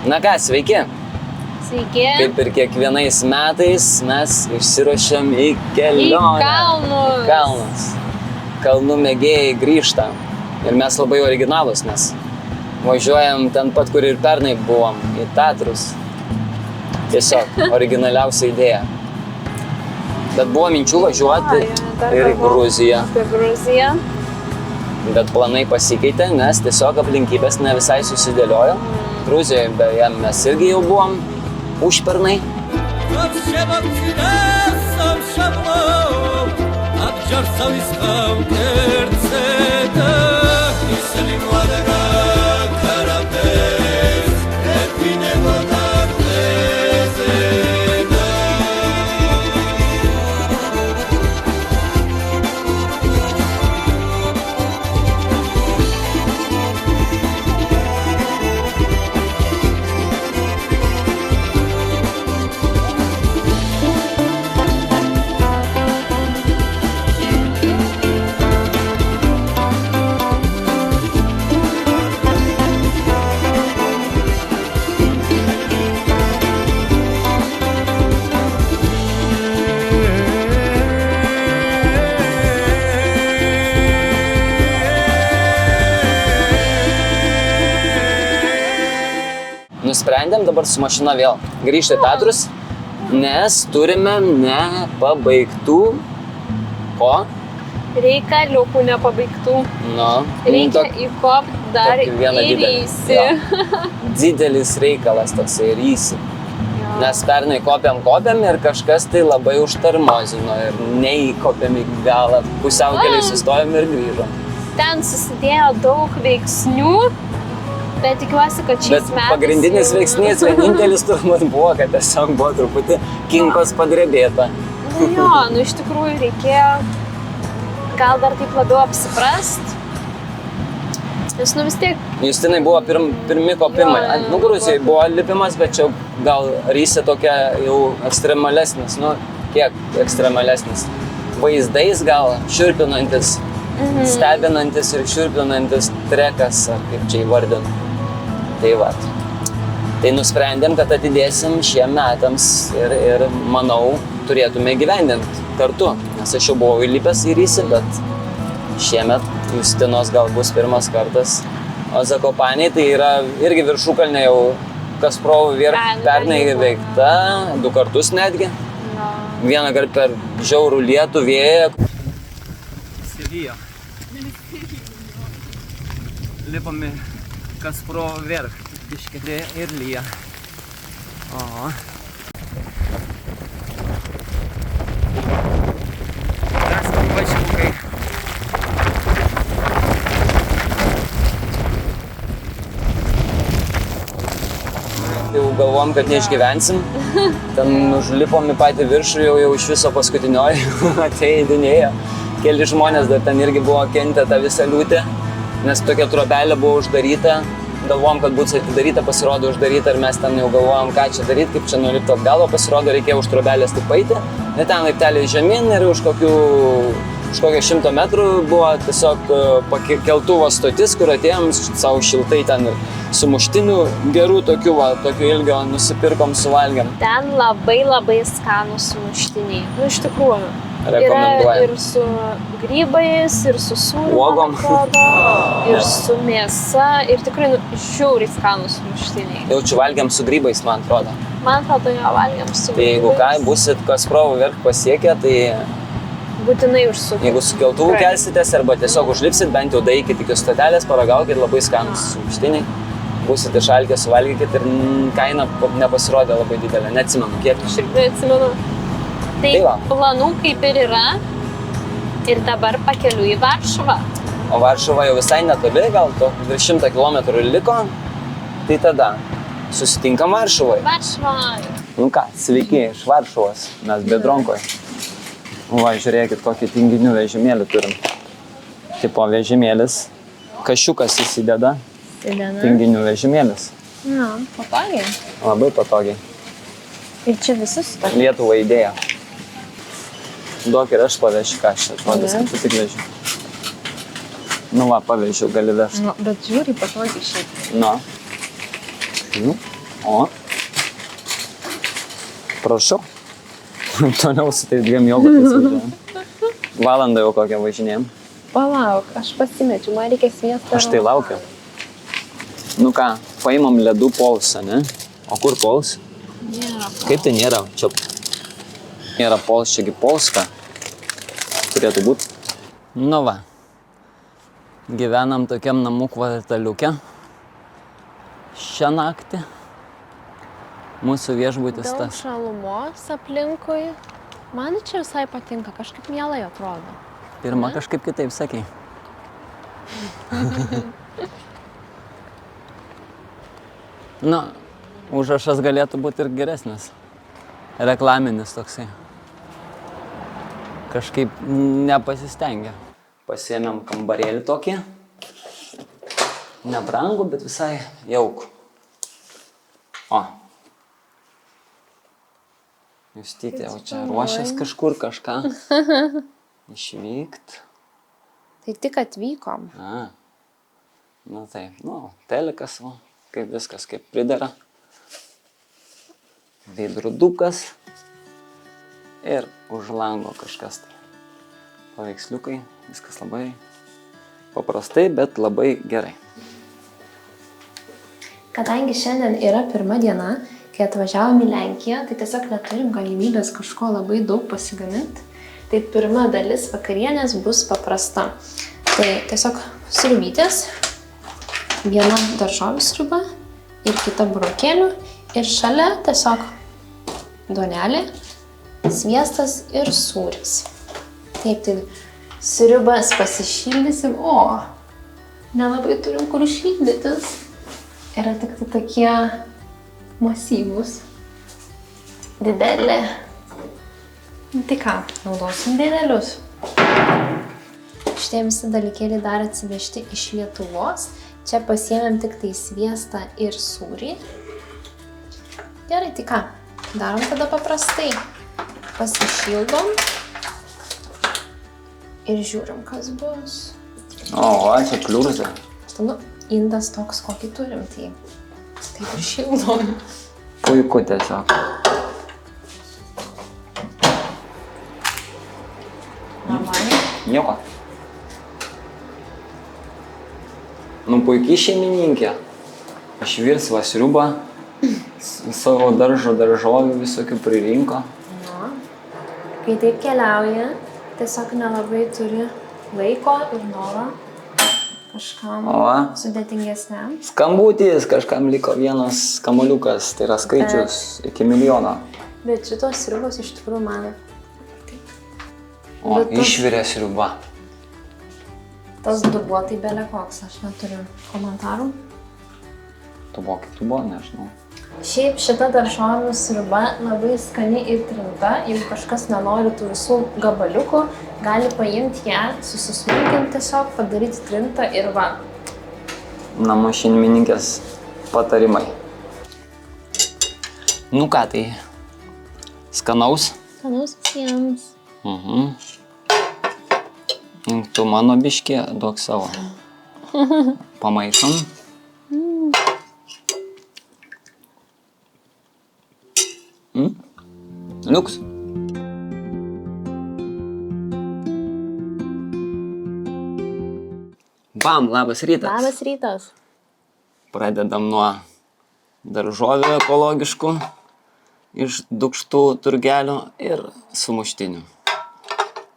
Na ką, sveiki. Sveiki. Kaip ir kiekvienais metais mes išsiruošiam į kelionę. Į Kalnus. Kalnų mėgėjai grįžta. Ir mes labai originalus, nes važiuojam ten pat, kur ir pernai buvom, į Tatrus. Tiesiog originaliausia idėja. Bet buvo minčių važiuoti ir į Gruziją. Apie Gruziją. Bet planai pasikeitė, nes tiesiog aplinkybės ne visai susidėliojo. Gruzijoje beje mes irgi jau buvom užpernai. Nusprendėm dabar su mašina vėl grįžti į Tatrus, nes turime nepabaigtų Reikaliukų nepabaigtų. Reikia įkopti dar į Rysį. Didelis reikalas toksai Rysį. Nes pernai kopėm ir kažkas tai labai užtarmozino ir neįkopėm į galą. Pusiaukelį sustojom ir grįžom. Ten susidėjo daug veiksnių. Bet tikiuosi, kad šiais metais... Pagrindinis veiksnys, vienintelis turbūt buvo, kad tiesiog buvo truputį kinkos padrebėta. Iš tikrųjų reikėjo gal dar taip labiau apsiprast. Nes vis tiek... Justinai buvo pirmi kopimai. Gruzijai buvo lipimas, bet čia gal Rysė tokia jau ekstremalesnis. Kiek ekstremalesnis. Vaizdais gal šiurpinantis, stebinantis ir šiurpinantis trekas, ar kaip čia įvardint. Tai va. Tai nusprendėm, kad atidėsim šiem metams ir manau, turėtume gyvendinti kartu. Nes aš jau buvau įlipęs į Rysį, bet šiemet Justinos gal bus pirmas kartas. O Zakopaniai tai yra irgi viršukalnė jau Kasprovo pernai veikta, 2 kartus netgi. Vieną kartą per žiaurų lietų vėją. Įsivijo. Lipam į Kasprovo verch, biškėdė ir lyja. Kastam pačiukai. Jau galvom, kad neišgyvensim. Ten užlipom į patį viršų, jau iš viso paskutinioji ateidinėjo. Keli žmonės dar ten irgi buvo kentę tą visą liūtę, nes tokia trobelė buvo uždaryta. Galvom, kad bus atidaryta, pasirodo uždaryta ir mes ten jau galvojom, ką čia daryti, kaip čia nulipti atgal, o pasirodo reikėjo už trobelės tik paeiti. Net ten laipteliai žemyn ir už kokio 100 metrų buvo tiesiog keltuvo stotis, kur atėjom savo šiltai ten ir sumuštinių gerų tokių ilgio nusipirkom, suvalgėm. Ten labai skanūs sumuštiniai. Iš tikrųjų. Rekomenduojam. Yra ir su grybais, ir su sūriu, uogom, ir su mėsa, ir tikrai žiauriai skanūs sumuštiniai. Jaučiu valgiam su grybais, man atrodo. Man atrodo, jo valgiam su grybais. Tai jeigu ką, busit Kasprovo verch pasiekę, tai... Būtinai užsukit. Jeigu su keltuvu kelsitės arba tiesiog užlipsit, bent jau daeikit iki stotelės, paragaukit, labai skanūs sumuštiniai. Būsit išalkę, suvalgykit ir kaina nepasirodė labai didelė. Neatsimenu, kiek. Aš irgi neatsimenu. Tai planų kaip ir yra ir dabar pakeliu į Varšuvą. O Varšuva jau visai netoli, gal virš 100 kilometrų liko, tai tada susitinkam Varšuvoje. Varšuvoje. Ką, sveiki iš Varšuvos, mes Biedronkoje. Va, žiūrėkit, kokį tinginių vežimėlį turim. Tipo vežimėlis, kašiukas įsideda, tinginių vežimėlis. Patogiai. Labai patogiai. Ir čia visus tokie. Lietuva idėja. Duok ir aš pavešiu, ką aš atrodys, kad tu tik vežiu. Pavežiu, gali vežti. Bet žiūri patogiai šiaip. Prašau. Toliau su tais 2 jogurtais važiuojam. Valandą jau kokią važinėjom. Palauk, aš pasimečiau, man reikia sviestą. Aš tai laukiu. Nu ką, paimam ledų polsą, ne? O kur pols? Nėra. Kaip tai nėra? Čia nėra pols, čiagi polska. Turėtų būti. Nu va. Gyvenam tokiam namų kvartaliuke. Šią naktį. Mūsų viešbutis Daug tas. šalumos aplinkui. Man čia visai patinka, kažkaip mielai atrodo. Pirma kažkaip kitaip sakei. Nu, užrašas galėtų būti ir geresnis. Reklaminis toksai. Kažkaip nepasistengia. Pasiėmėm kambarėlį tokį. Nebrangų, bet visai jaukų. O. Justytė jau čia ruošias kažkur kažką. Išvykt. Tai tik atvykom. Nu taip, telikas, va, kaip viskas, kaip pridera. Veidrodukas. Ir už lango kažkas tai. Paveiksliukai, viskas labai paprastai, bet labai gerai. Kadangi šiandien yra pirma diena, kai atvažiavom į Lenkiją, tai tiesiog neturim galimybės kažko labai daug pasigaminti. Tai pirma dalis vakarienės bus paprasta. Tai tiesiog sriubytės, viena daržovių sriuba ir kita burokėlių. Ir šalia tiesiog duonelė, sviestas ir sūris. Taip, tai sriubas pasišildysim. O, nelabai turim kur šildytis. Yra tik tai tokie masyvūs. Didelė. Tai ką, naudosim didelius. Šitie visi dalykėliai dar atsivežti iš Lietuvos. Čia pasiėmėm tik tai sviestą ir sūrį. Gerai, tai ką, darom tada paprastai. Pasišildom ir žiūrim, kas bus. O, čia kliurzė. Nu, indas toks, kokį turim, tai taip ir šildom. Puiku tiesiog. Normaliai. Nieko. Nu, puikiai šeimininkė. Aš virsvą sriubą, savo daržovių visokių pririnko. Nu, kai taip keliauja, tiesiog nelabai turi laiko ir noro kažkam sudėtingesniam. Skambutis, kažkam liko vienas kamuoliukas, tai yra skaičius iki 1 milijono. Bet šitos sriubos iš tikrųjų man patinka. O, išvirė sriuba. Tas dubuo tai bele koks, aš neturiu komentarų. Tubo, nežinau. Šiaip šita daržovių sriuba labai skani ir trinta. Jeigu kažkas nenori tų visų gabaliukų, gali paimti ją, susismulkinti tiesiog, padaryti trintą ir va. Namų šeimininkės patarimai. Nu ką, tai skanaus? Skanaus visiems. Tu mano biškį duok savo. Pamaišom. Liuks. Bam, labas rytas. Labas rytas. Pradedam nuo daržovių ekologiškų iš Dukštų turgelio ir sumuštinių.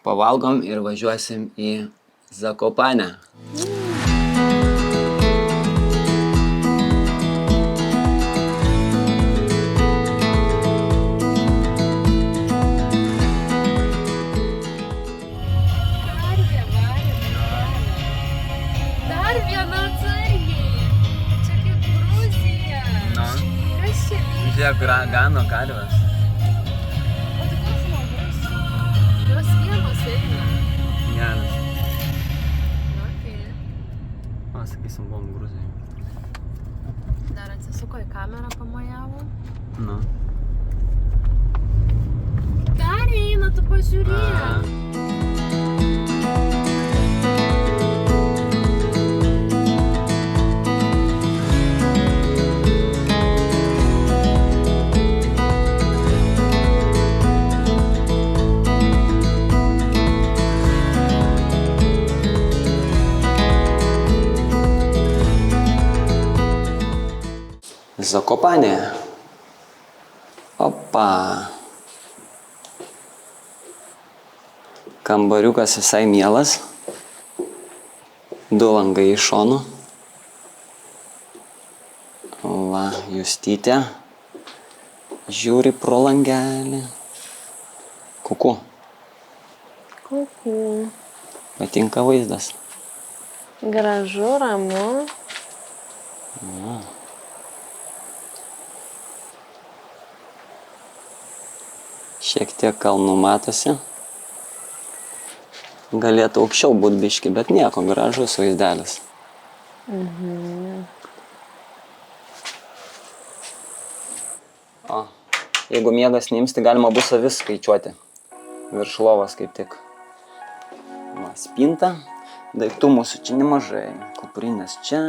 Pavalgom ir važiuosim į Zakopanę. Dar viena atsargiai. Čia kaip Gruzija. Kas čia vyko? Žiūrėk, gano karves. O tai koks žmogus? Jos vienos eina. Geras. Okay. O, sakysim, buvom Gruzijai. Dar atsisuko į kamerą, pamojavo. Nu. Dar eina, tu pažiūrėk. Zakopanė. Opa. Kambariukas visai mielas. 2 langai iš šonų. Va, Justytė. Žiūri pro langelį. Kuku. Kuku. Patinka vaizdas. Gražu, ramu. Šiek tiek kalnų matosi. Galėtų aukščiau būt biški, bet nieko, gražus vaizdelis. O, jeigu miegas neims, tai galima bus avis skaičiuoti. Virš lovos kaip tik. Va, spinta. Daiktų mūsų čia nemažai. Kuprinės čia.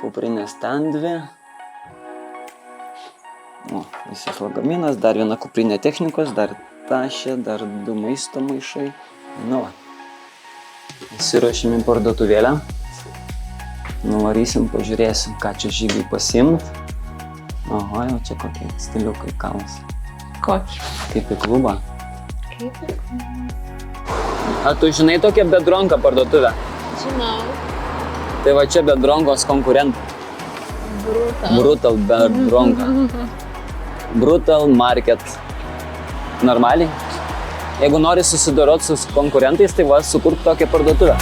Kuprinės ten 2. O, visas lagaminas. Dar viena kuprinė technikos. Dar tašė. Dar 2 maisto maišai. Nu va. Įsiruošim į parduotuvėlę. Nuvarysim, pažiūrėsim, ką čia žygiai pasiimt. Oho, jau čia kokie stiliukai kalas. Kokį? Kaip į klubą. Kaip? A tu žinai tokią Bedronką parduotuvę? Žinau. Tai va čia Bedronkos konkurentai. Brutal Bedronka. Brutal Market. Normaliai. Jeigu nori susidorot su konkurentais, tai va sukurk tokią parduotuvę.